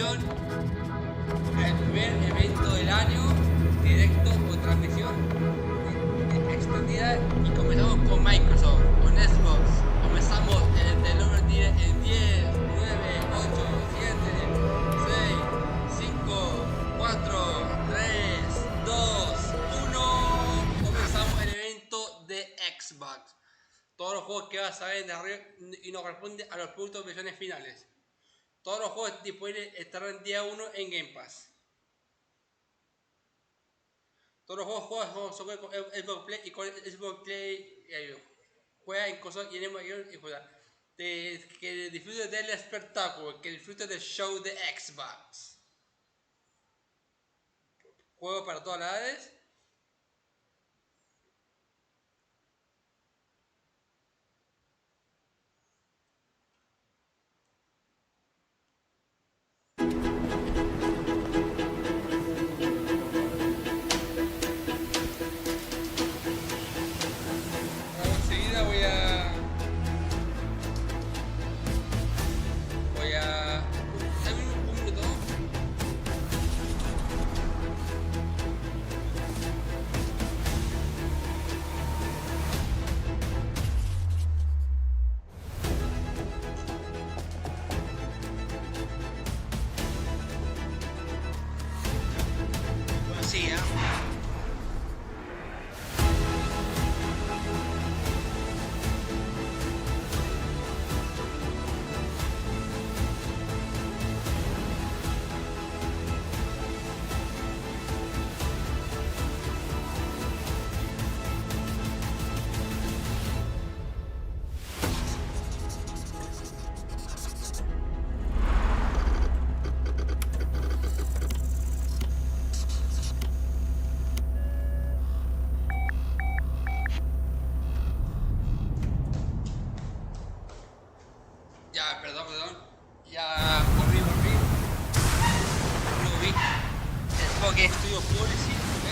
transmisión, el primer evento del año, directo o transmisión extendida, y comenzamos con Microsoft, con Xbox. Comenzamos el Developer Direct en 10, 9, 8, 7, 6, 5, 4, 3, 2, 1. Comenzamos el evento de Xbox. Todos los juegos que vas a ver de arriba y nos corresponde a los productos de versiones finales. Todos los juegos disponibles estarán día 1 en Game Pass. Todos los juegos son con Xbox Play y con Xbox Play. Juega en consola y en emulador y juega. Que disfrutes del espectáculo, que disfrutes del show de Xbox. Juego para todas las edades. Enseguida voy a... Dame un minuto. Bueno, sí, Ya, perdón. Ya volví. Lo vi. Es porque estudio policy, ¿ok?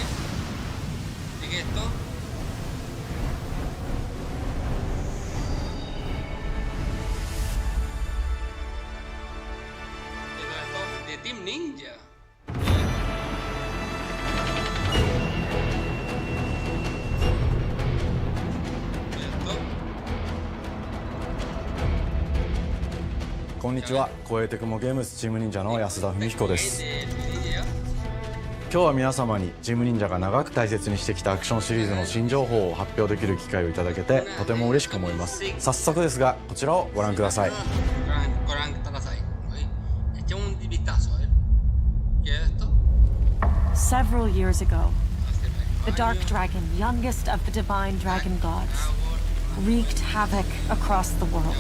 ¿De qué esto? De Team Ninja. ¿Esto? こんにちは、声テクモゲームズチーム忍者の安田文彦です。今日は皆様にチーム忍者が長く大切にしてきたアクションシリーズの新情報を発表できる機会をいただけてとても嬉しく思います。早速ですがこちらをご覧ください。 Several years ago, the Dark Dragon, youngest of the divine dragon gods, wreaked havoc across the world.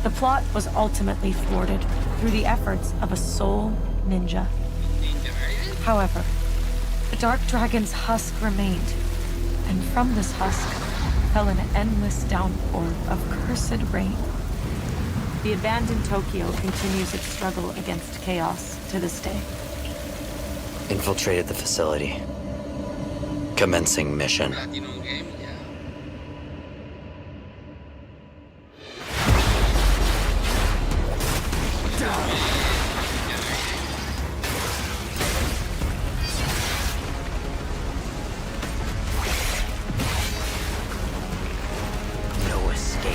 The plot was ultimately thwarted through the efforts of a sole ninja. However, the Dark Dragon's husk remained, and from this husk fell an endless downpour of cursed rain. The abandoned Tokyo continues its struggle against chaos to this day. Infiltrated the facility. Commencing mission. No escape.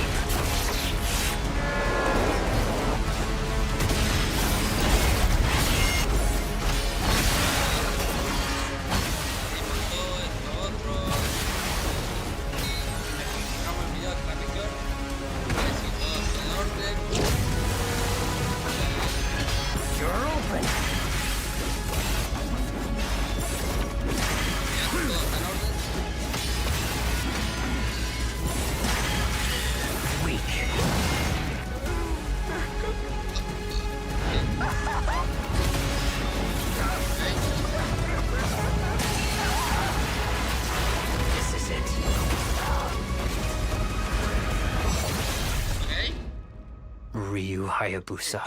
Ryu Hayabusa.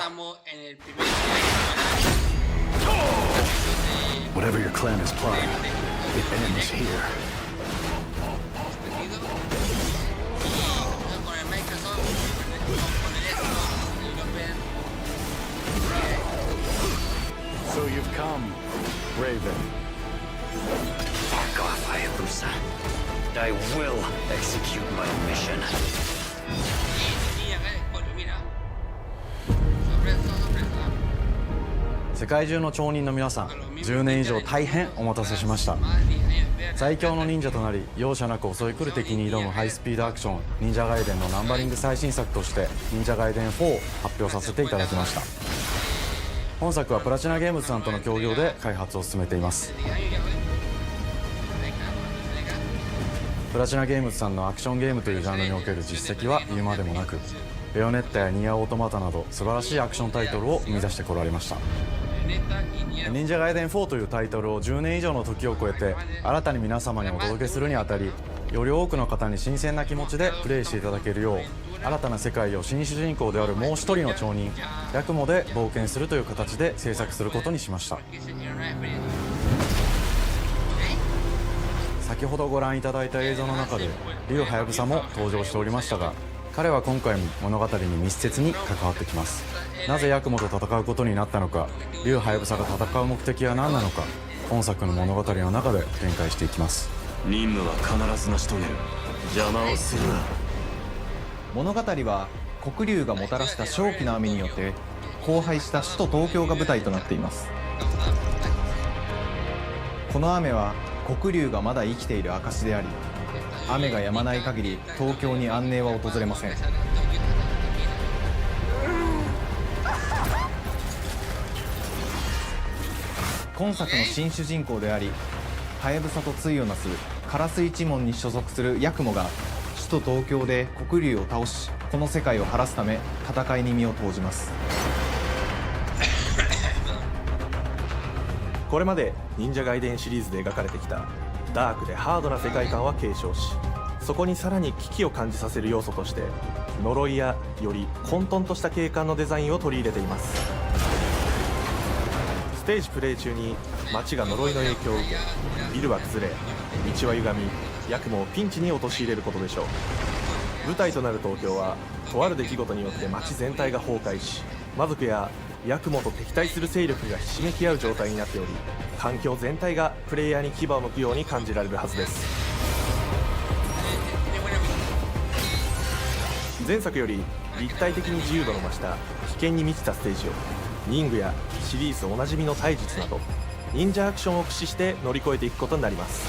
Whatever your clan is plotting, it ends here. Come, Raven. Fuck off, Hayabusa. I will execute my mission. Mira. Sorpresa. 世界中の町人の皆さん、10年以上大変お待たせしました。最強の忍者となり容赦なく襲い来る敵に挑むハイスピードアクション忍者ガイデンのナンバリング最新作として忍者ガイデン4を発表させていただきました。本作はプラチナゲームズさんとの協業で開発を進めています。プラチナゲームズさんのアクションゲームというジャンルにおける実績は言うまでもなく、ベヨネッタやニアオートマタなど素晴らしいアクションタイトルを生み出してこられました。忍者ガイデン4というタイトルを10年以上の時を超えて新たに皆様にお届けするにあたり、より多くの方に新鮮な気持ちでプレイしていただけるよう、新たな世界を新主人公であるもう一人の町人ヤクモで冒険するという形で制作することにしました。先ほどご覧いただいた映像の中で竜はやぶさも登場しておりましたが、彼は今回も物語に密接に関わってきます。なぜヤクモと戦うことになったのか、竜はやぶさが戦う目的は何なのか、本作の物語の中で展開していきます。任務は必ず成し遂げる。邪魔をするな。物語は黒竜がもたらした正気の雨によって荒廃した首都東京が舞台となっています。この雨は黒竜がまだ生きている証であり、雨が止まない限り東京に安寧は訪れません。今作の新主人公であり、はやぶさと対をなす烏一門に所属するヤクモが首都東京で黒竜を倒し、この世界を晴らすため戦いに身を投じます。これまで忍者ガイデンシリーズで描かれてきたダークでハードな世界観は継承し、そこにさらに危機を感じさせる要素として呪いやより混沌とした景観のデザインを取り入れています。ステージプレイ中に街が呪いの影響を受け、ビルは崩れ、道は歪み、ヤクモをピンチに陥れることでしょう。舞台となる東京はとある出来事によって街全体が崩壊し、魔族やヤクモと敵対する勢力がひしめき合う状態になっており、環境全体がプレイヤーに牙を向くように感じられるはずです。前作より立体的に自由度の増した危険に満ちたステージを忍具やシリーズおなじみの体術など忍者アクションを駆使して乗り越えていくことになります。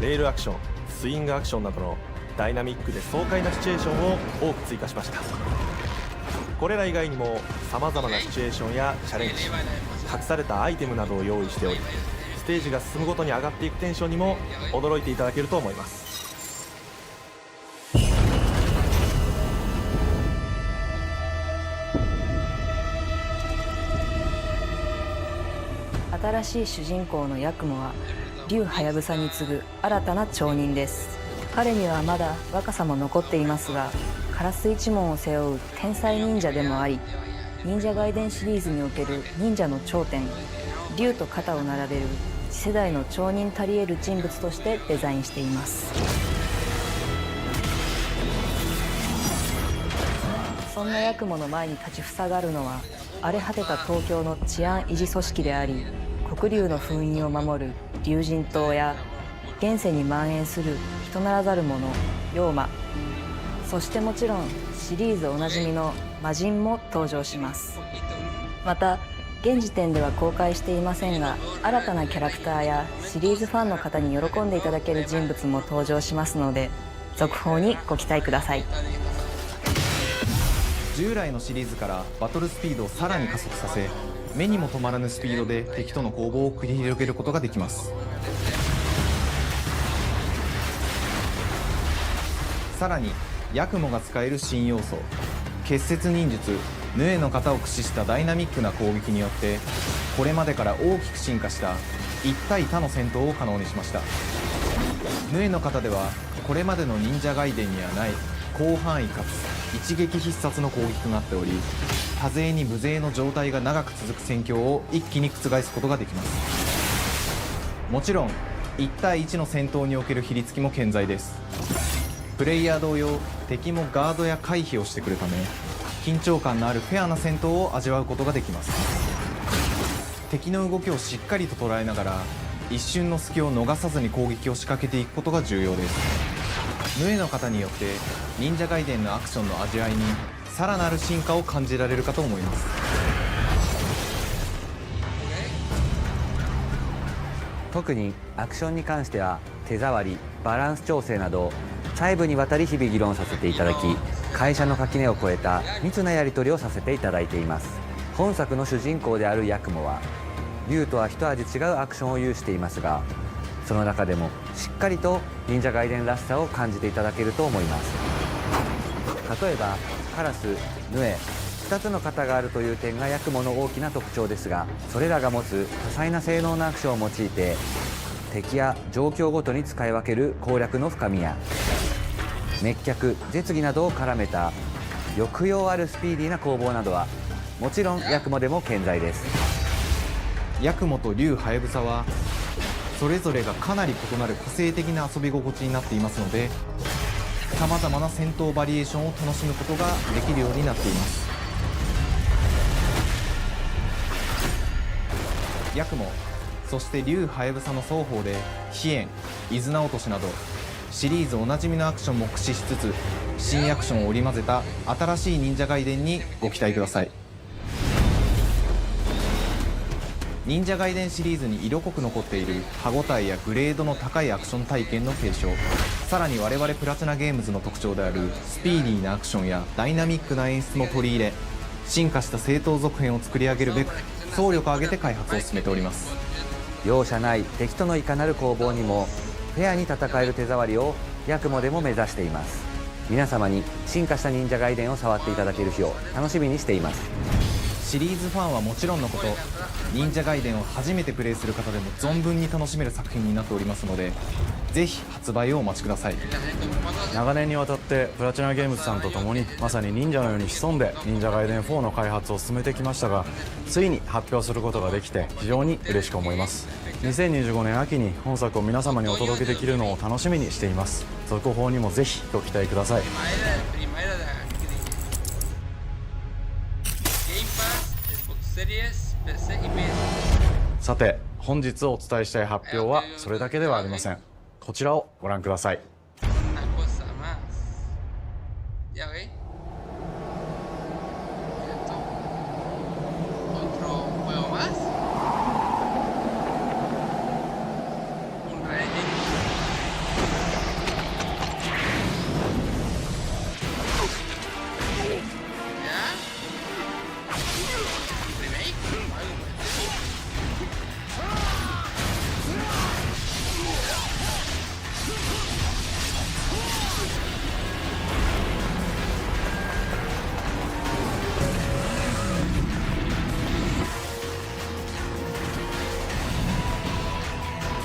レールアクション、スイングアクションなどのダイナミックで爽快なシチュエーションを多く追加しました。これら以外にも様々なシチュエーションやチャレンジ、隠されたアイテムなどを用意しており、ステージが進むごとに上がっていくテンションにも驚いていただけると思います。新しい主人公のヤクモは竜はやぶさに次ぐ新たな町人です。彼にはまだ若さも残っていますが、烏一門を背負う天才忍者でもあり、忍者ガイデンシリーズにおける忍者の頂点、竜と肩を並べる次世代の町人たり得る人物としてデザインしています。そんなヤクモの前に立ちふさがるのは荒れ果てた東京の治安維持組織であり、黒竜の封印を守る竜神島や現世に蔓延する人ならざる者妖魔、そしてもちろんシリーズおなじみの魔人も登場します。また現時点では公開していませんが、新たなキャラクターやシリーズファンの方に喜んでいただける人物も登場しますので、続報にご期待ください。従来のシリーズからバトルスピードをさらに加速させ、目にも止まらぬスピードで敵との攻防を繰り広げることができます。さらにヤクモが使える新要素、結節忍術ヌエの型を駆使したダイナミックな攻撃によって、これまでから大きく進化した1対他の戦闘を可能にしました。ヌエの型ではこれまでの忍者ガイデンにはない広範囲かつ一撃必殺の攻撃となっており、多勢に無勢の状態が長く続く戦況を一気に覆すことができます。もちろん1対1の戦闘におけるひりつきも健在です。プレイヤー同様、敵もガードや回避をしてくるため、緊張感のあるフェアな戦闘を味わうことができます。敵の動きをしっかりと捉えながら一瞬の隙を逃さずに攻撃を仕掛けていくことが重要です。ヌエの方によって忍者ガイデンのアクションの味わいにさらなる進化を感じられるかと思います。特にアクションに関しては手触り、バランス調整など細部にわたり日々議論させていただき、会社の垣根を越えた密なやり取りをさせていただいています。本作の主人公であるヤクモは竜とは一味違うアクションを有していますが、その中でもしっかりと忍者ガイデンらしさを感じていただけると思います。例えばカラス、ヌエ2つの型があるという点がヤクモの大きな特徴ですが、それらが持つ多彩な性能のアクションを用いて敵や状況ごとに使い分ける攻略の深みや滅却、絶技などを絡めた抑揚あるスピーディーな攻防などはもちろんヤクモでも健在です。ヤクモと竜ハヤブサはそれぞれがかなり異なる個性的な遊び心地になっていますので、さまざまな戦闘バリエーションを楽しむことができるようになっています。ヤクモ、そして竜ハヤブサの双方で飛燕、伊豆名落としなどシリーズおなじみのアクションも駆使しつつ新アクションを織り交ぜた新しい忍者ガイデンにご期待ください。忍者ガイデンシリーズに色濃く残っている歯ごたえやグレードの高いアクション体験の継承、さらに我々プラチナゲームズの特徴であるスピーディーなアクションやダイナミックな演出も取り入れ、進化した正当続編を作り上げるべく総力を挙げて開発を進めております。容赦ない敵とのいかなる攻防にもフェアに戦える手触りをヤクモでも目指しています。皆様に進化した忍者ガイデンを触っていただける日を楽しみにしています。シリーズファンはもちろんのこと、忍者ガイデンを初めてプレイする方でも存分に楽しめる作品になっておりますので、ぜひ発売をお待ちください。長年にわたってプラチナゲームズさんと共にまさに忍者のように潜んで忍者ガイデン4の開発を進めてきましたが、ついに発表することができて非常に嬉しく思います。2025年秋に本作を皆様にお届けできるのを楽しみにしています。続報にもぜひご期待ください。さて、本日お伝えしたい発表はそれだけではありません。こちらをご覧ください。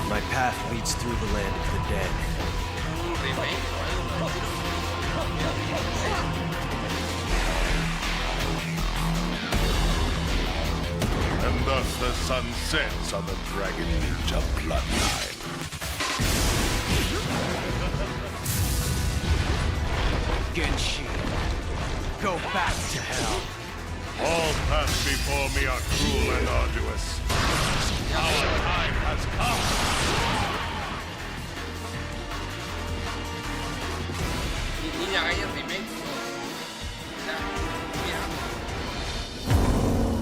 My path leads through the land of the dead. And thus the sun sets on the Dragon Ninja bloodline. Genshin, go back to hell. All paths before me are cruel and arduous. Our time has come.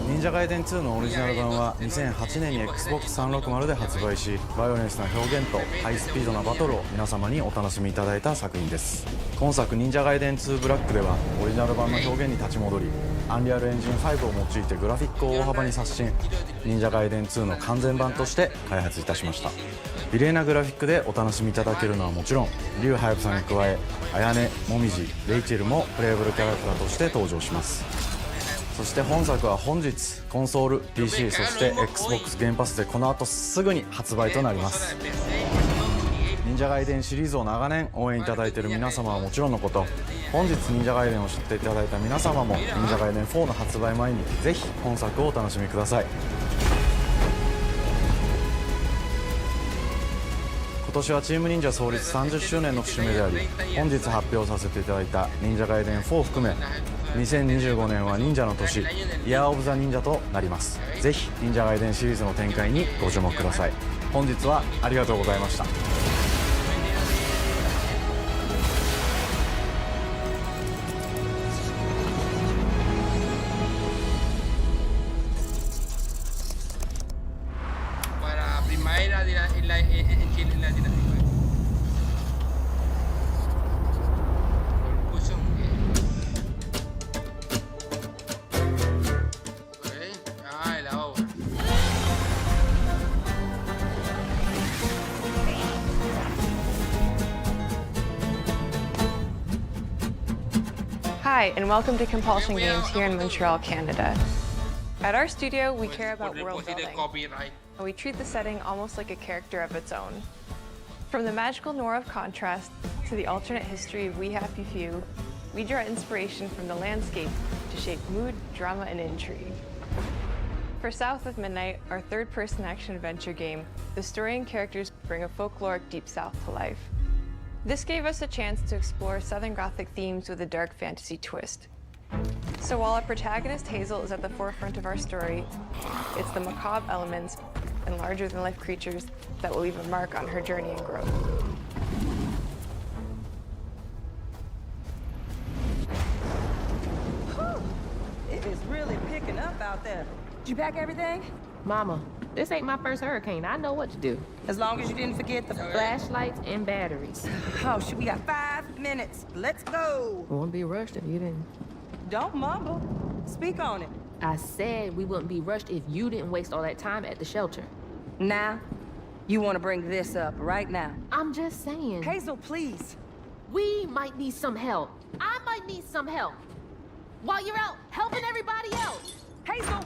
忍者ガイデン2のオリジナル版は2008年に Xbox360 で発売し、バイオレンスな表現とハイスピードなバトルを皆様にお楽しみいただいた作品です。今作忍者ガイデン2ブラックではオリジナル版の表現に立ち戻り、アンリアルエンジン5を用いてグラフィックを大幅に刷新、忍者ガイデン2の完全版として開発いたしました。美麗なグラフィックでお楽しみいただけるのはもちろん、竜ハヤブさんに加え綾音、もみじ、レイチェルもプレイブルキャラクターとして登場します。そして本作は本日コンソール、PC、そして Xbox ゲームパスでこの後すぐに発売となります。忍者ガイデンシリーズを長年応援いただいている皆様はもちろんのこと、本日忍者ガイデンを知っていただいた皆様も忍者ガイデン4の発売前にぜひ本作をお楽しみください。今年はチーム忍者創立30周年の節目であり、本日発表させていただいた忍者ガイデン4を含め2025年は忍者の年、イヤーオブザ忍者となります。ぜひ忍者外伝シリーズの展開にご注目ください。本日はありがとうございました。Hi, and welcome to Compulsion Games here in Montreal, Canada. At our studio, we care about world building, and we treat the setting almost like a character of its own. From the magical noir of contrast to the alternate history of We Happy Few, we draw inspiration from the landscape to shape mood, drama, and intrigue. For South of Midnight, our third-person action-adventure game, the story and characters bring a folkloric Deep South to life. This gave us a chance to explore Southern Gothic themes with a dark fantasy twist. So while our protagonist Hazel is at the forefront of our story, it's the macabre elements and larger-than-life creatures that will leave a mark on her journey and growth. It is really picking up out there. Did you pack everything? Mama, this ain't my first hurricane. I know what to do. As long as you didn't forget the Flashlights and batteries. Oh, shit, we got 5 minutes. Let's go. We wouldn't be rushed if you didn't. Don't mumble. Speak on it. I said we wouldn't be rushed if you didn't waste all that time at the shelter. Now, you want to bring this up right now. I'm just saying. Hazel, please. We might need some help. I might need some help. While you're out helping everybody else. Hazel!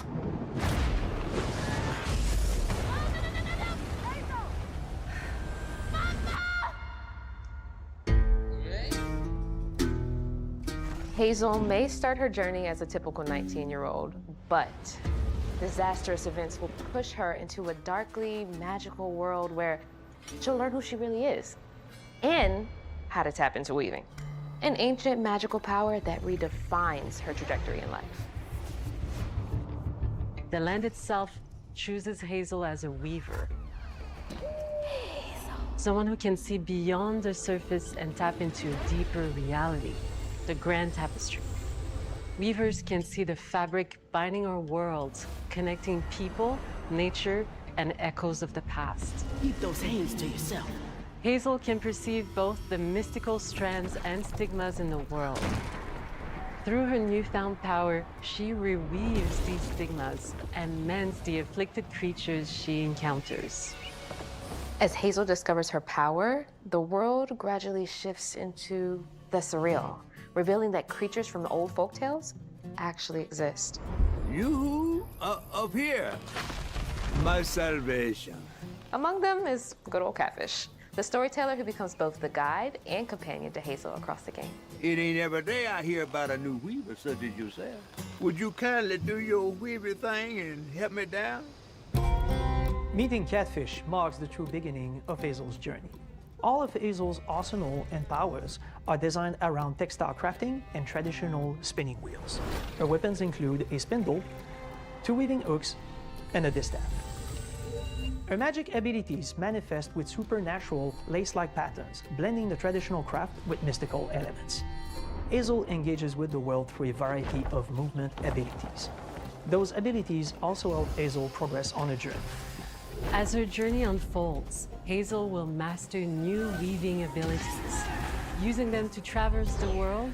Hazel may start her journey as a typical 19-year-old, but disastrous events will push her into a darkly magical world where she'll learn who she really is and how to tap into weaving, an ancient magical power that redefines her trajectory in life. The land itself chooses Hazel as a weaver. Someone who can see beyond the surface and tap into a deeper reality, the grand tapestry. Weavers can see the fabric binding our world, connecting people, nature, and echoes of the past. Keep those hands to yourself. Hazel can perceive both the mystical strands and stigmas in the world. Through her newfound power, she reweaves these stigmas and mends the afflicted creatures she encounters. As Hazel discovers her power, the world gradually shifts into the surreal, revealing that creatures from the old folktales actually exist. You up here, my salvation. Among them is good old Catfish, the storyteller who becomes both the guide and companion to Hazel across the game. It ain't every day I hear about a new weaver such as yourself. Would you kindly do your weaver thing and help me down? Meeting Catfish marks the true beginning of Hazel's journey. All of Hazel's arsenal and powers are designed around textile crafting and traditional spinning wheels. Her weapons include a spindle, 2 weaving hooks, and a distaff. Her magic abilities manifest with supernatural lace-like patterns, blending the traditional craft with mystical elements. Hazel engages with the world through a variety of movement abilities. Those abilities also help Hazel progress on a journey. As her journey unfolds, Hazel will master new weaving abilities, using them to traverse the world,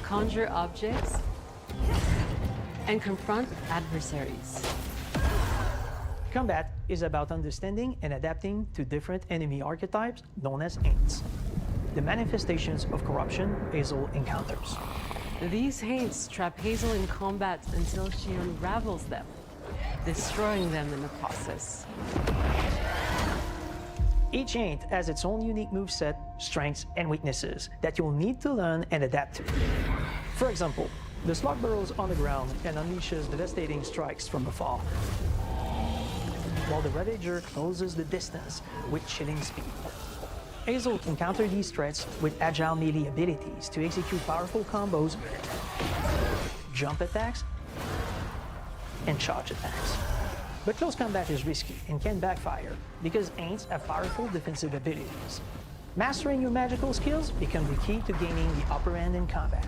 conjure objects, and confront adversaries. Combat is about understanding and adapting to different enemy archetypes known as Aints, the manifestations of corruption Hazel encounters. These Haints trap Hazel in combat until she unravels them, destroying them in the process. Each Aint has its own unique moveset, strengths, and weaknesses that you'll need to learn and adapt to. For example, the slug burrows on the ground and unleashes devastating strikes from afar, while the Ravager closes the distance with chilling speed. Hazel can counter these threats with agile melee abilities to execute powerful combos jump attacks, and charge attacks. But close combat is risky and can backfire because Aints have powerful defensive abilities. Mastering your magical skills becomes the key to gaining the upper hand in combat.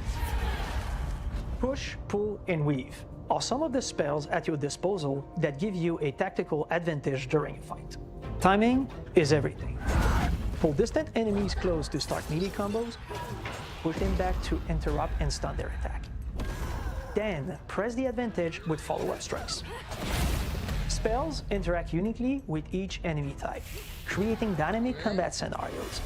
Push, pull, and weave are some of the spells at your disposal that give you a tactical advantage during a fight. Timing is everything. Pull distant enemies close to start melee combos, push them back to interrupt and stun their attack. Then press the advantage with follow-up strikes. Spells interact uniquely with each enemy type, creating dynamic combat scenarios,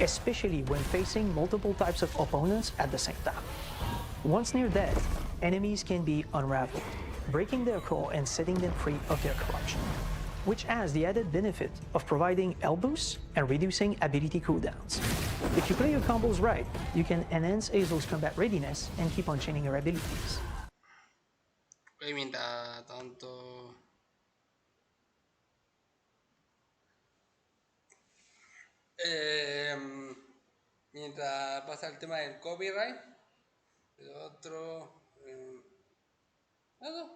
especially when facing multiple types of opponents at the same time. Once near death, enemies can be unraveled, breaking their core and setting them free of their corruption, which has the added benefit of providing health boosts and reducing ability cooldowns. If you play your combos right, you can enhance Hazel's combat readiness and keep on chaining her abilities. Mientras tanto, mientras pasa el tema del copyright, el otro, nada.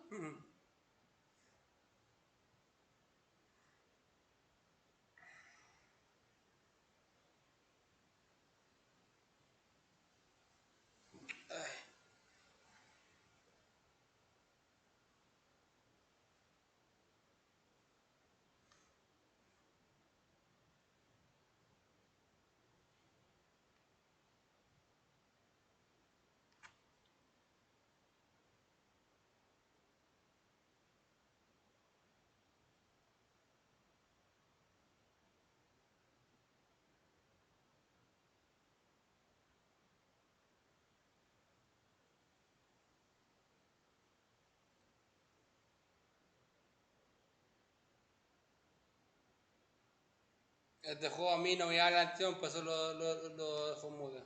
Este juego a mí no me llama la atención, por eso lo dejo mudo.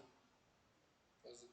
Pues,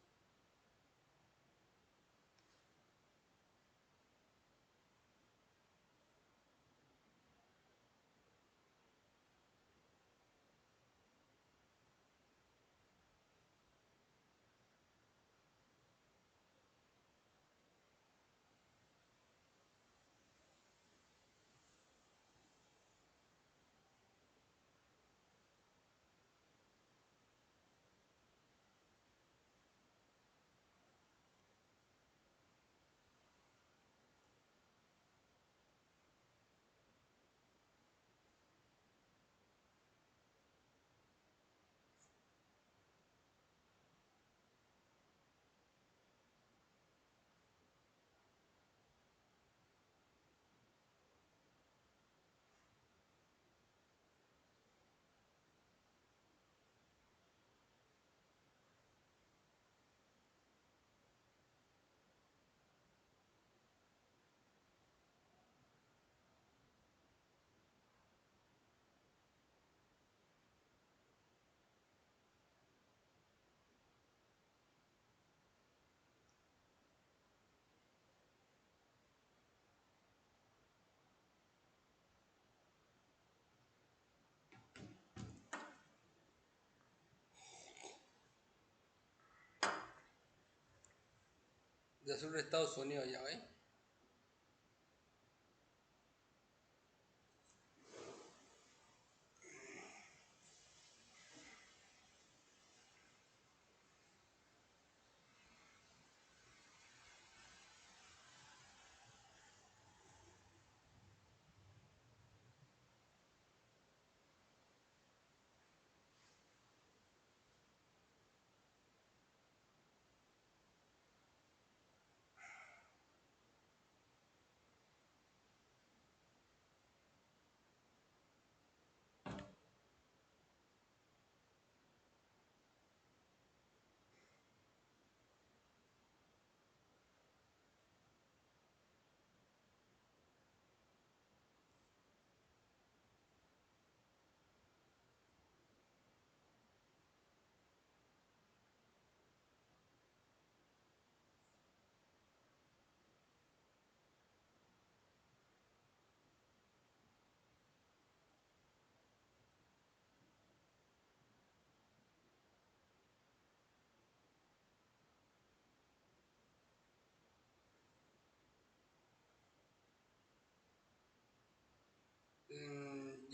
de sur de Estados Unidos, ya ves.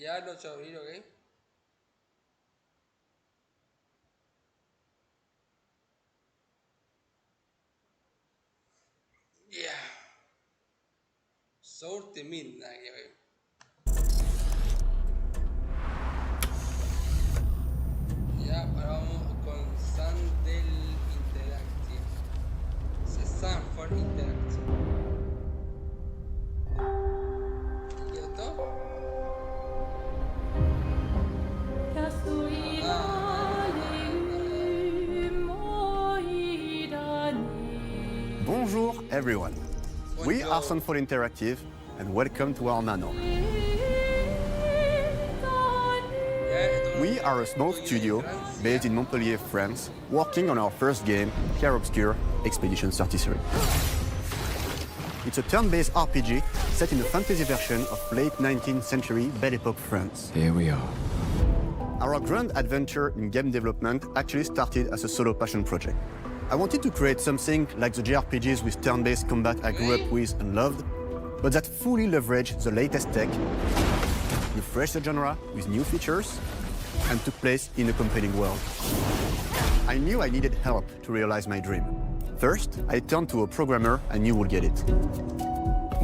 Ya lo abrí, ¿ok? Yeah. Sorte mil, nada que ver. Ya, ahora vamos con Sandel Interactive. Sanford Interactive. ¿Y esto? Bonjour everyone. We are Sanford Interactive and welcome to our manor. We are a small studio based in Montpellier, France, working on our first game, Clair Obscur Expedition 33. It's a turn-based RPG set in a fantasy version of late 19th century Belle Epoque France. Here we are. Our grand adventure in game development actually started as a solo passion project. I wanted to create something like the JRPGs with turn-based combat I grew up with and loved, but that fully leveraged the latest tech, refreshed the genre with new features, and took place in a compelling world. I knew I needed help to realize my dream. First, I turned to a programmer I knew would get it.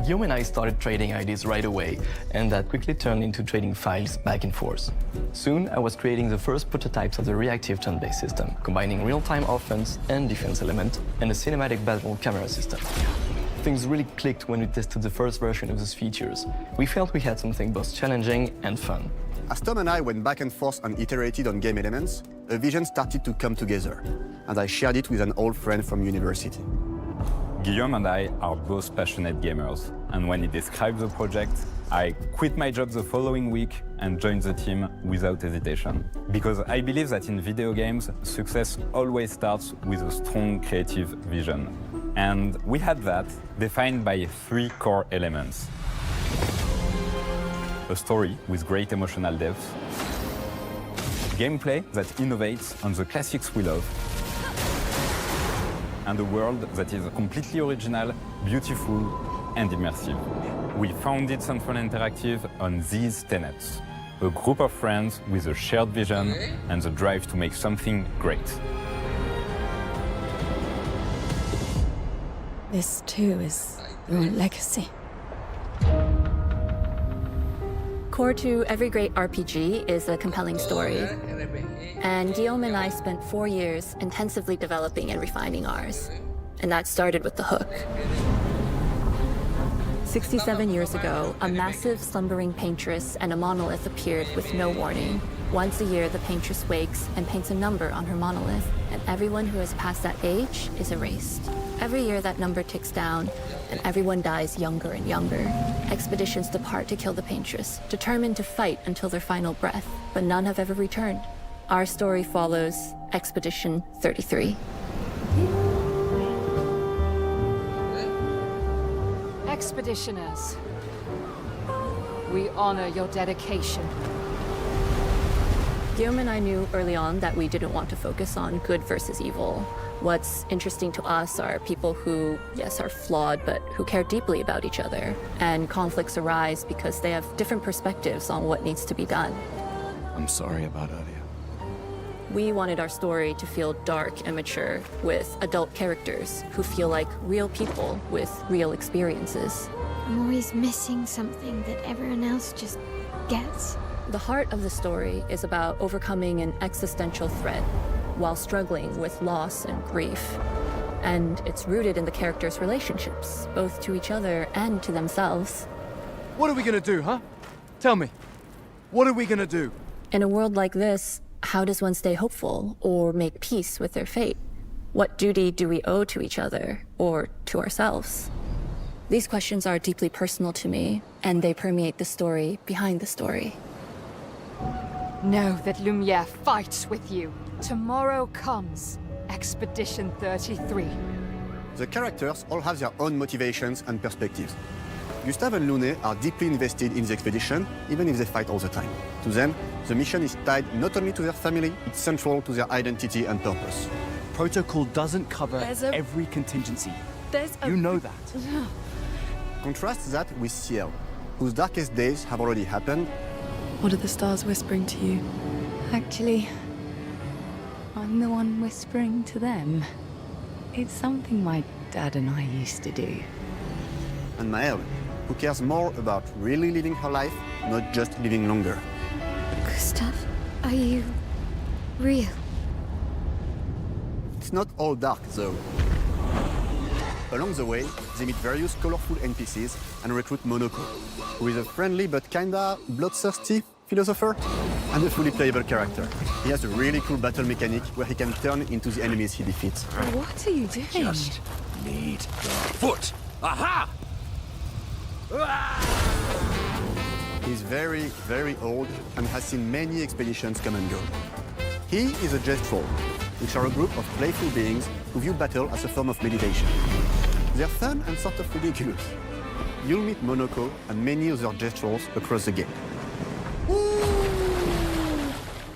Guillaume and I started trading ideas right away, and that quickly turned into trading files back and forth. Soon, I was creating the first prototypes of the reactive turn-based system, combining real-time offense and defense element, and a cinematic battle camera system. Things really clicked when we tested the first version of those features. We felt we had something both challenging and fun. As Tom and I went back and forth and iterated on game elements, a vision started to come together, and I shared it with an old friend from university. Guillaume and I are both passionate gamers, and when he described the project, I quit my job the following week and joined the team without hesitation. Because I believe that in video games, success always starts with a strong creative vision. And we had that, defined by 3 core elements. A story with great emotional depth, gameplay that innovates on the classics we love, and a world that is completely original, beautiful, and immersive. We founded Sanford Interactive on these tenets. A group of friends with a shared vision and the drive to make something great. This too is your legacy. Core to every great RPG is a compelling story. And Guillaume and I spent 4 years intensively developing and refining ours. And that started with the hook. 67 years ago, a massive slumbering paintress and a monolith appeared with no warning. Once a year, the paintress wakes and paints a number on her monolith, and everyone who has passed that age is erased. Every year, that number ticks down, and everyone dies younger and younger. Expeditions depart to kill the paintress, determined to fight until their final breath, but none have ever returned. Our story follows Expedition 33. Expeditioners, we honor your dedication. Guillaume and I knew early on that we didn't want to focus on good versus evil. What's interesting to us are people who, yes, are flawed, but who care deeply about each other. And conflicts arise because they have different perspectives on what needs to be done. I'm sorry about earlier. We wanted our story to feel dark and mature, with adult characters who feel like real people with real experiences. I'm always missing something that everyone else just gets. The heart of the story is about overcoming an existential threat while struggling with loss and grief. And it's rooted in the characters' relationships, both to each other and to themselves. What are we gonna do, huh? Tell me. What are we gonna do? In a world like this, how does one stay hopeful or make peace with their fate? What duty do we owe to each other or to ourselves? These questions are deeply personal to me, and they permeate the story behind the story. Know that Lumiere fights with you. Tomorrow comes Expedition 33. The characters all have their own motivations and perspectives. Gustave and Lune are deeply invested in the expedition, even if they fight all the time. To them, the mission is tied not only to their family, it's central to their identity and purpose. Protocol doesn't cover every contingency. You know that. Contrast that with Ciel, whose darkest days have already happened, What are the stars whispering to you? Actually, I'm the one whispering to them. It's something my dad and I used to do. And Maëlle, who cares more about really living her life, not just living longer. Gustav, are you real? It's not all dark, though. Along the way, they meet various colorful NPCs and recruit Monoko, who is a friendly but kinda bloodthirsty philosopher and a fully playable character. He has a really cool battle mechanic where he can turn into the enemies he defeats. What are you doing? Just need the foot. Aha! He's very, very old and has seen many expeditions come and go. He is a Gestrol, which are a group of playful beings who view battle as a form of meditation. They're fun and sort of ridiculous. You'll meet Monoko and many other Gestrols across the game.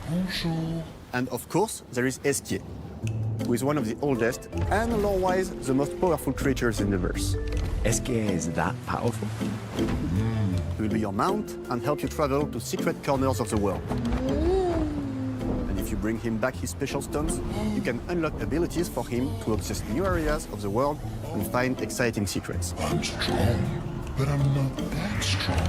Bonjour. And of course, there is Esquier, who is one of the oldest and lore-wise the most powerful creatures in the verse. Esquier is that powerful? He will be your mount and help you travel to secret corners of the world. And if you bring him back his special stones, you can unlock abilities for him to access new areas of the world and find exciting secrets. I'm strong, but I'm not that strong.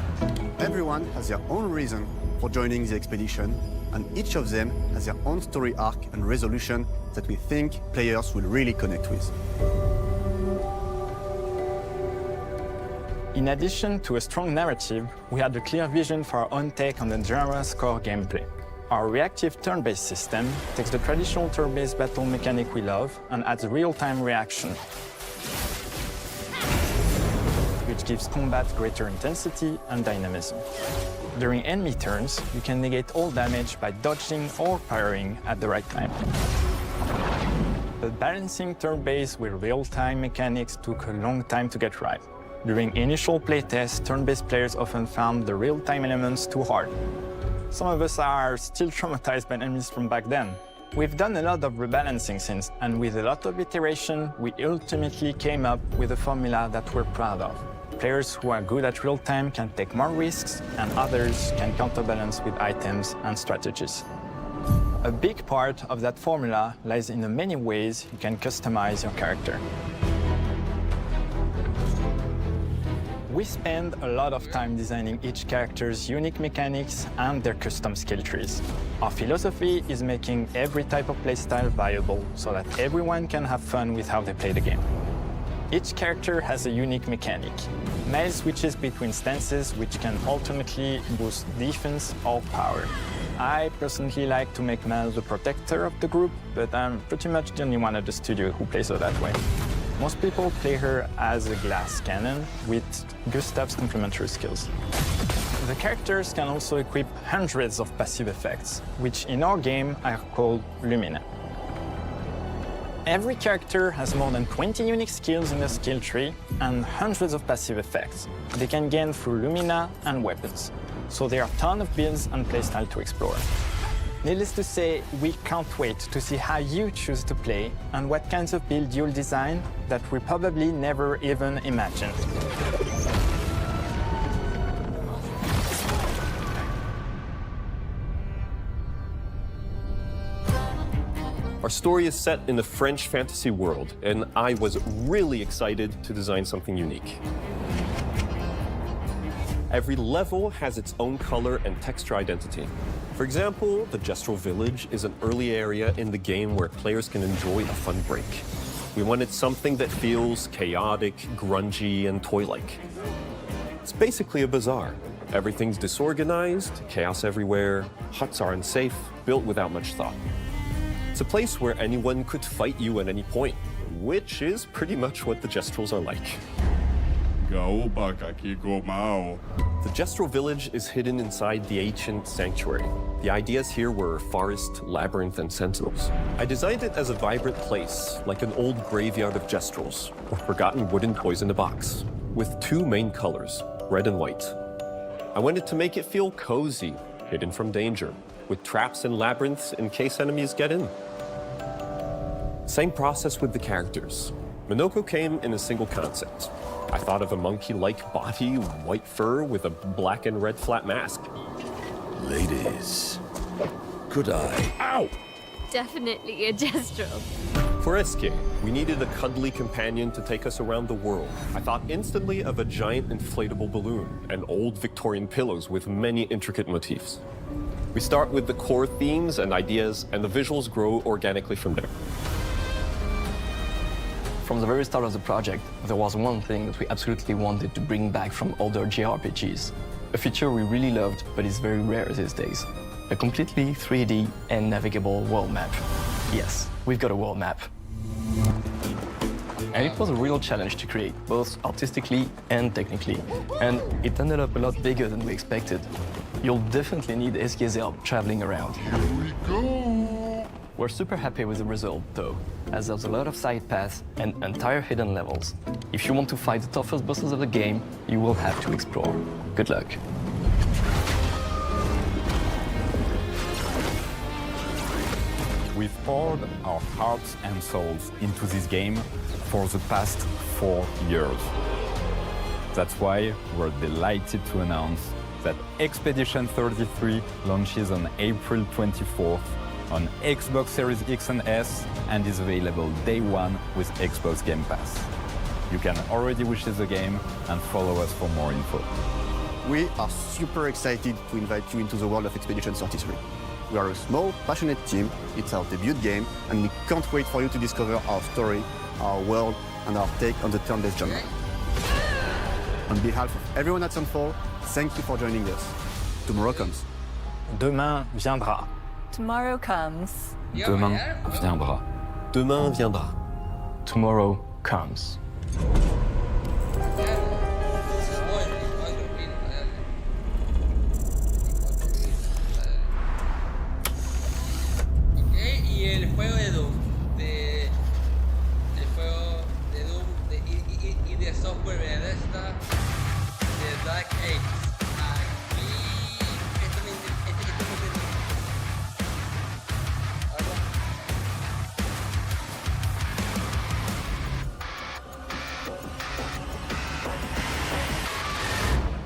Everyone has their own reason for joining the expedition, and each of them has their own story arc and resolution that we think players will really connect with. In addition to a strong narrative, we had a clear vision for our own take on the genre's core gameplay. Our reactive turn-based system takes the traditional turn-based battle mechanic we love and adds real-time reaction, which gives combat greater intensity and dynamism. During enemy turns, you can negate all damage by dodging or parrying at the right time. But balancing turn-based with real-time mechanics took a long time to get right. During initial playtests, turn-based players often found the real-time elements too hard. Some of us are still traumatized by enemies from back then. We've done a lot of rebalancing since, and with a lot of iteration, we ultimately came up with a formula that we're proud of. Players who are good at real-time can take more risks, and others can counterbalance with items and strategies. A big part of that formula lies in the many ways you can customize your character. We spend a lot of time designing each character's unique mechanics and their custom skill trees. Our philosophy is making every type of playstyle viable so that everyone can have fun with how they play the game. Each character has a unique mechanic. Maëlle switches between stances which can alternately boost defense or power. I personally like to make Maëlle the protector of the group, but I'm pretty much the only one at the studio who plays her that way. Most people play her as a glass cannon with Gustav's complementary skills. The characters can also equip hundreds of passive effects, which in our game are called Lumina. Every character has more than 20 unique skills in the skill tree and hundreds of passive effects they can gain through Lumina and weapons. So there are a ton of builds and playstyle to explore. Needless to say, we can't wait to see how you choose to play and what kinds of build you'll design that we probably never even imagined. Our story is set in the French fantasy world, and I was really excited to design something unique. Every level has its own color and texture identity. For example, the Gestrol Village is an early area in the game where players can enjoy a fun break. We wanted something that feels chaotic, grungy, and toy-like. It's basically a bazaar. Everything's disorganized, chaos everywhere, huts are unsafe, built without much thought. It's a place where anyone could fight you at any point, which is pretty much what the Gestrols are like. The Gestrol village is hidden inside the ancient sanctuary. The ideas here were forest, labyrinth, and sentinels. I designed it as a vibrant place, like an old graveyard of Gestrols, or forgotten wooden toys in a box, with two main colors, red and white. I wanted to make it feel cozy, hidden from danger, with traps and labyrinths in case enemies get in. Same process with the characters. Monoko came in a single concept. I thought of a monkey-like body, white fur with a black and red flat mask. is. Could I? Ow! Definitely a gestural. For SK, we needed a cuddly companion to take us around the world. I thought instantly of a giant inflatable balloon and old Victorian pillows with many intricate motifs. We start with the core themes and ideas, and the visuals grow organically from there. From the very start of the project, there was one thing that we absolutely wanted to bring back from older JRPGs. A feature we really loved, but is very rare these days. A completely 3D and navigable world map. Yes, we've got a world map. And it was a real challenge to create, both artistically and technically. And it ended up a lot bigger than we expected. You'll definitely need SK's help traveling around. Here we go! We're super happy with the result, though, as there's a lot of side paths and entire hidden levels. If you want to fight the toughest bosses of the game, you will have to explore. Good luck. We've poured our hearts and souls into this game for the past 4 years. That's why we're delighted to announce that Expedition 33 launches on April 24th on Xbox Series X and S and is available day one with Xbox Game Pass. You can already wishlist the game and follow us for more info. We are super excited to invite you into the world of Expedition 33. We are a small, passionate team, it's our debut game, and we can't wait for you to discover our story, our world, and our take on the turn-based genre. On behalf of everyone at Sunfall, thank you for joining us. Tomorrow comes. Demain viendra. Tomorrow comes. Demain viendra. Demain viendra. Tomorrow comes. Y el juego de Doom, el juego de Doom y de software Bethesda de Dark Age. Aquí esto me interesa.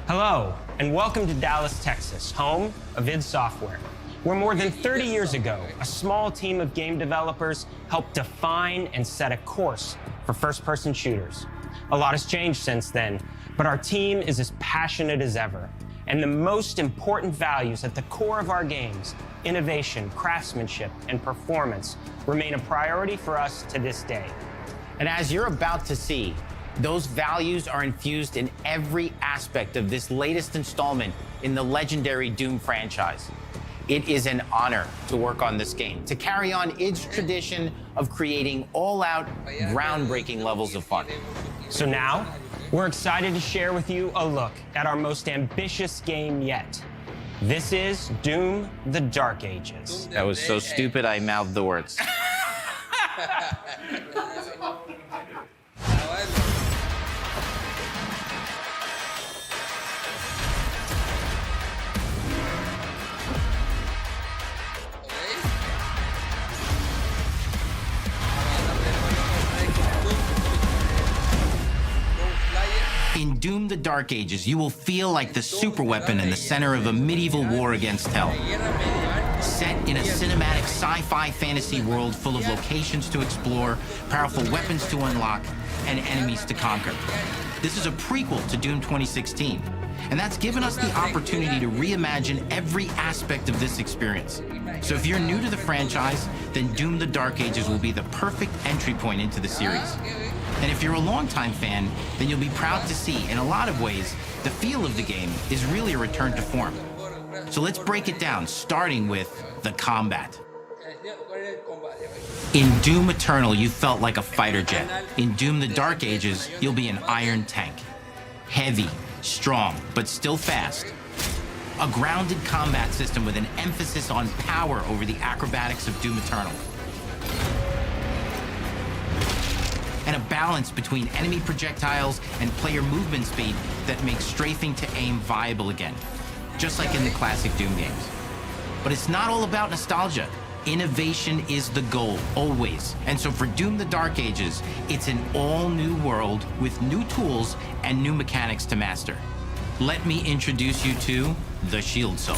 Hello, and welcome to Dallas, Texas, home of id Software, where more than 30 years ago, a small team of game developers helped define and set a course for first-person shooters. A lot has changed since then, but our team is as passionate as ever. And the most important values at the core of our games, innovation, craftsmanship, and performance, remain a priority for us to this day. And as you're about to see, those values are infused in every aspect of this latest installment in the legendary Doom franchise. It is an honor to work on this game, to carry on id's tradition of creating all-out, groundbreaking levels of fun. So now, we're excited to share with you a look at our most ambitious game yet. This is Doom: The Dark Ages. That was so stupid I mouthed the words. In Doom: The Dark Ages, you will feel like the superweapon in the center of a medieval war against hell. Set in a cinematic sci-fi fantasy world full of locations to explore, powerful weapons to unlock, and enemies to conquer. This is a prequel to Doom 2016, and that's given us the opportunity to reimagine every aspect of this experience. So if you're new to the franchise, then Doom: The Dark Ages will be the perfect entry point into the series. And if you're a longtime fan, then you'll be proud to see, in a lot of ways, the feel of the game is really a return to form. So let's break it down, starting with the combat. In Doom Eternal, you felt like a fighter jet. In Doom: The Dark Ages, you'll be an iron tank. Heavy, strong, but still fast. A grounded combat system with an emphasis on power over the acrobatics of Doom Eternal. And a balance between enemy projectiles and player movement speed that makes strafing to aim viable again, just like in the classic Doom games. But it's not all about nostalgia. Innovation is the goal, always. And so for Doom: The Dark Ages, it's an all-new world with new tools and new mechanics to master. Let me introduce you to the Shield Saw.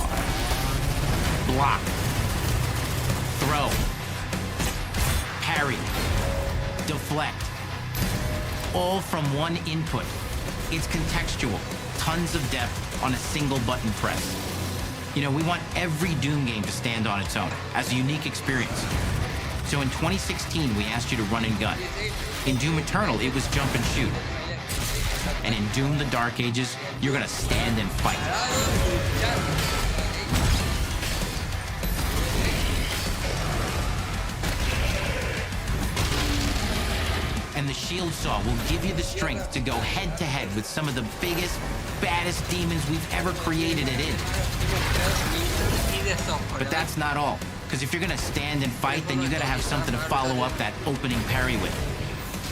block, throw, parry, deflect, all from one input. It's contextual, tons of depth on a single button press. You know, we want every Doom game to stand on its own as a unique experience. So in 2016, we asked you to run and gun. In Doom Eternal, it was jump and shoot. And in Doom the Dark Ages, you're gonna stand and fight. And the Shield Saw will give you the strength to go head-to-head with some of the biggest, baddest demons we've ever created at id. But that's not all. Because if you're gonna stand and fight, then you gotta have something to follow up that opening parry with.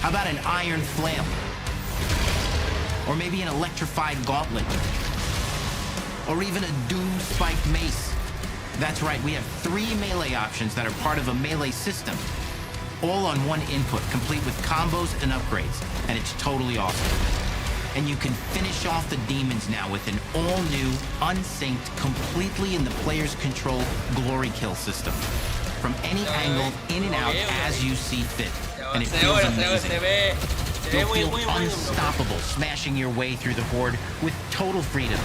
How about an iron flail? Or maybe an electrified gauntlet? Or even a Doom spiked mace? That's right, we have 3 melee options that are part of a melee system. All on one input, complete with combos and upgrades. And it's totally awesome. And you can finish off the demons now with an all-new, unsynced, completely in the player's control glory kill system. From any angle, in and out, as you see fit. And it feels amazing. You'll feel unstoppable, smashing your way through the horde with total freedom.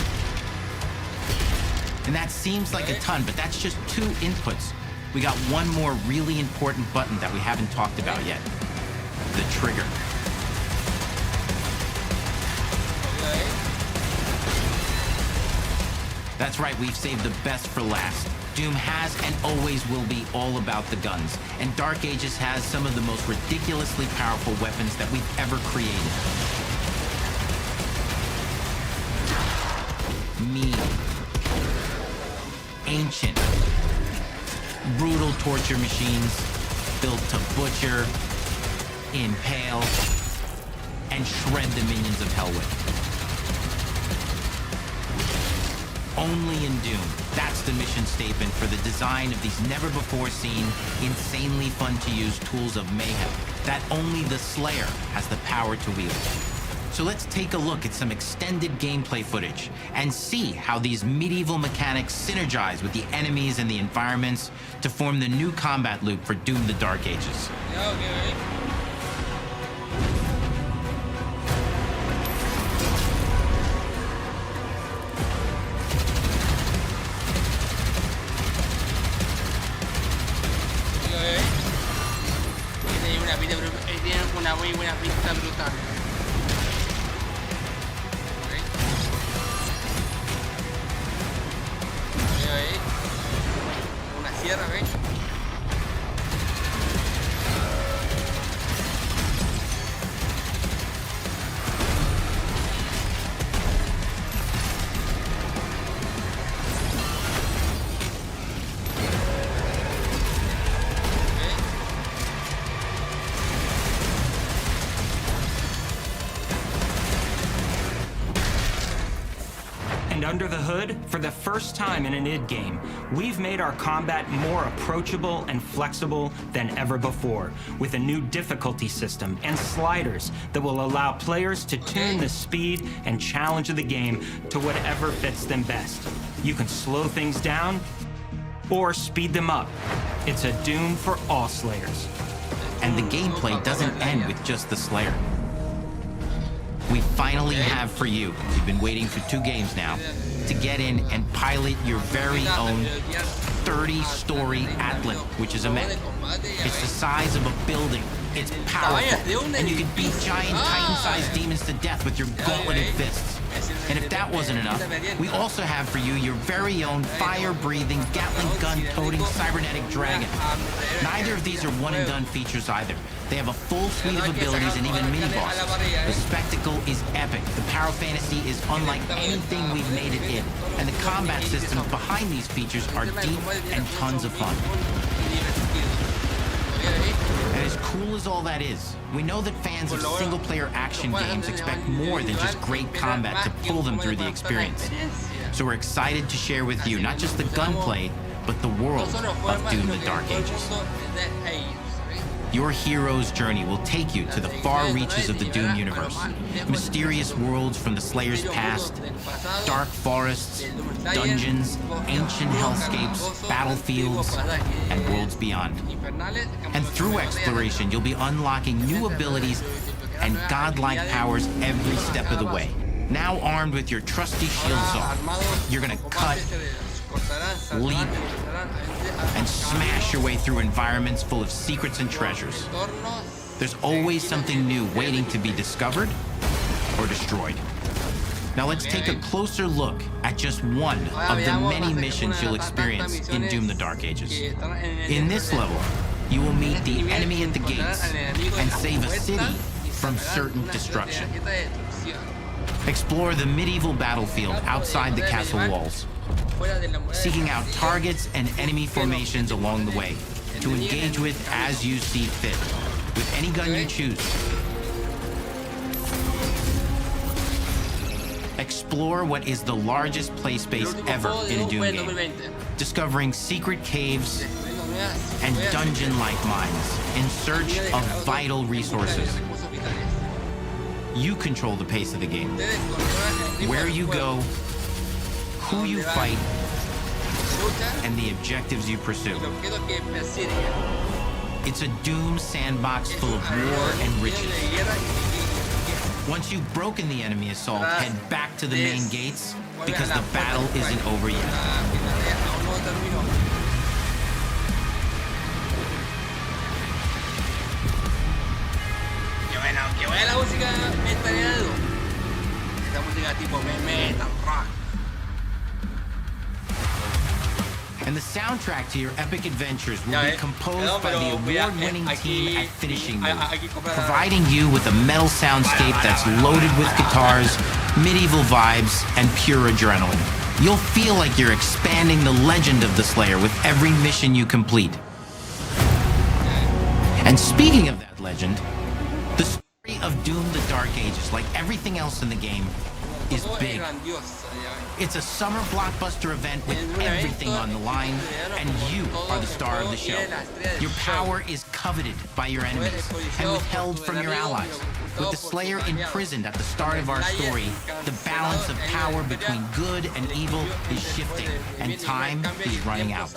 And that seems like a ton, but that's just 2 inputs. We got one more really important button that we haven't talked about yet. The trigger. That's right, we've saved the best for last. Doom has and always will be all about the guns, and Dark Ages has some of the most ridiculously powerful weapons that we've ever created. Mean, ancient, brutal torture machines built to butcher, impale, and shred the minions of hell with. Only in Doom. That's the mission statement for the design of these never-before-seen, insanely fun-to-use tools of mayhem that only the Slayer has the power to wield. So let's take a look at some extended gameplay footage and see how these medieval mechanics synergize with the enemies and the environments to form the new combat loop for Doom the Dark Ages. Una muy buena pista brutal. Una sierra, ¿ves? Under the hood, for the first time in an id game, we've made our combat more approachable and flexible than ever before, with a new difficulty system and sliders that will allow players to tune the speed and challenge of the game to whatever fits them best. You can slow things down or speed them up. It's a Doom for all Slayers. And the gameplay doesn't end with just the Slayer. We finally have for you, you've been waiting for 2 games now, to get in and pilot your very own 30-story Atlan, which is a mech. It's the size of a building. It's powerful, and you can beat giant Titan-sized demons to death with your gauntleted fists. And if that wasn't enough, we also have for you your very own fire-breathing, Gatling gun-toting cybernetic dragon. Neither of these are one-and-done features either. They have a full suite of abilities and even mini-bosses. The spectacle is epic. The power fantasy is unlike anything we've made it in. And the combat systems behind these features are deep and tons of fun. And as cool as all that is, we know that fans of single-player action games expect more than just great combat to pull them through the experience. So we're excited to share with you not just the gunplay, but the world of Doom the Dark Ages. Your hero's journey will take you to the far reaches of the Doom universe. Mysterious worlds from the Slayer's past, dark forests, dungeons, ancient hellscapes, battlefields, and worlds beyond. And through exploration, you'll be unlocking new abilities and godlike powers every step of the way. Now armed with your trusty shield saw, you're gonna cut, leap, and smash your way through environments full of secrets and treasures. There's always something new waiting to be discovered or destroyed. Now let's take a closer look at just one of the many missions you'll experience in Doom: The Dark Ages. In this level, you will meet the enemy at the gates and save a city from certain destruction. Explore the medieval battlefield outside the castle walls, seeking out targets and enemy formations along the way to engage with as you see fit, with any gun you choose. Explore what is the largest play space ever in a Doom game, discovering secret caves and dungeon-like mines in search of vital resources. You control the pace of the game, where you go, who you fight, and the objectives you pursue. It's a Doom sandbox full of war and riches. Once you've broken the enemy assault, head back to the main gates, because the battle isn't over yet. Que vaya la música metal de Edu. Esta música tipo metal rock. And the soundtrack to your epic adventures will be composed by the award-winning team at Finishing Move, providing you with a metal soundscape that's loaded with guitars, medieval vibes, and pure adrenaline. You'll feel like you're expanding the legend of the Slayer with every mission you complete. And speaking of that legend, the story of Doom: The Dark Ages, like everything else in the game, is big. It's a summer blockbuster event with everything on the line, and you are the star of the show. Your power is coveted by your enemies and withheld from your allies. With the Slayer imprisoned at the start of our story, the balance of power between good and evil is shifting, and time is running out.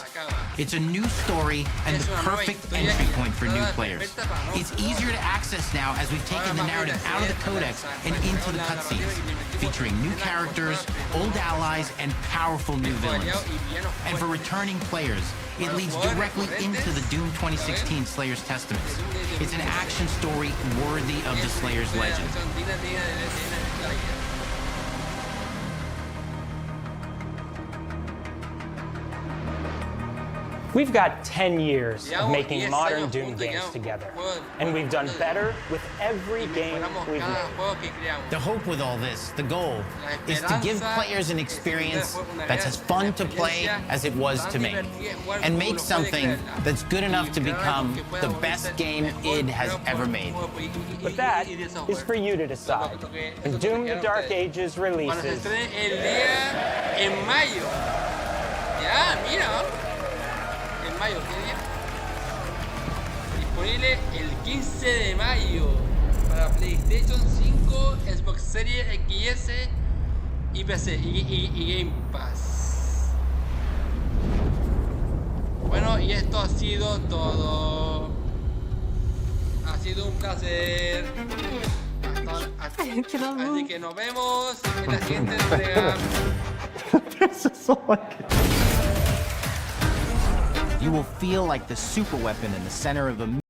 It's a new story and the perfect entry point for new players. It's easier to access now as we've taken the narrative out of the codex and into the cutscenes, featuring new characters, old allies, and powerful new villains. And for returning players, it leads directly into the Doom 2016 Slayer's Testaments. It's an action story worthy of the Slayer's legend. We've got 10 years of making modern Doom games together, and we've done better with every game we've made. The hope with all this, the goal, is to give players an experience that's as fun to play as it was to make, and make something that's good enough to become the best game id has ever made. But that is for you to decide. And Doom: The Dark Ages releases en mayo. Ya, mira. Mayo, ¿qué día? Disponible el 15 de mayo para PlayStation 5, Xbox Series XS y PC y Game Pass. Bueno, y esto ha sido todo. Ha sido un placer. Así que nos vemos en la siguiente entrega. You will feel like the super weapon in the center of a